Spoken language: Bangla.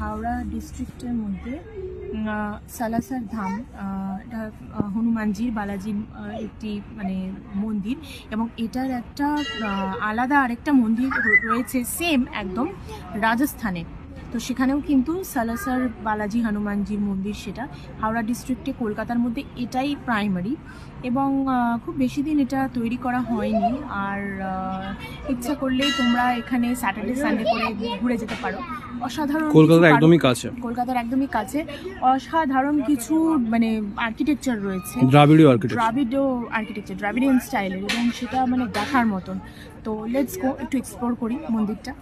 হাওড়া ডিস্ট্রিক্টের মধ্যে সালাসার ধাম, এটা হনুমানজির বালাজির একটি মানে মন্দির, এবং এটার একটা আলাদা আরেকটা মন্দির রয়েছে সেম একদম রাজস্থানে। তো সেখানেও কিন্তু সালাসার বালাজি হনুমানজির মন্দির, সেটা হাওড়া ডিস্ট্রিক্টে কলকাতার মধ্যে এটাই প্রাইমারি, এবং খুব বেশি দিন এটা তৈরি করা হয়নি। আর ইচ্ছা করলেই তোমরা এখানে স্যাটারডে সানডে করে ঘুরে যেতে পারো। অসাধারণ, কলকাতার একদমই কাছে অসাধারণ কিছু মানে আর্কিটেকচার রয়েছে, দ্রাবিড়িয়ান স্টাইলের, এবং সেটা মানে দেখার মতন। তো লেটস গো, একটু এক্সপ্লোর করি মন্দিরটা।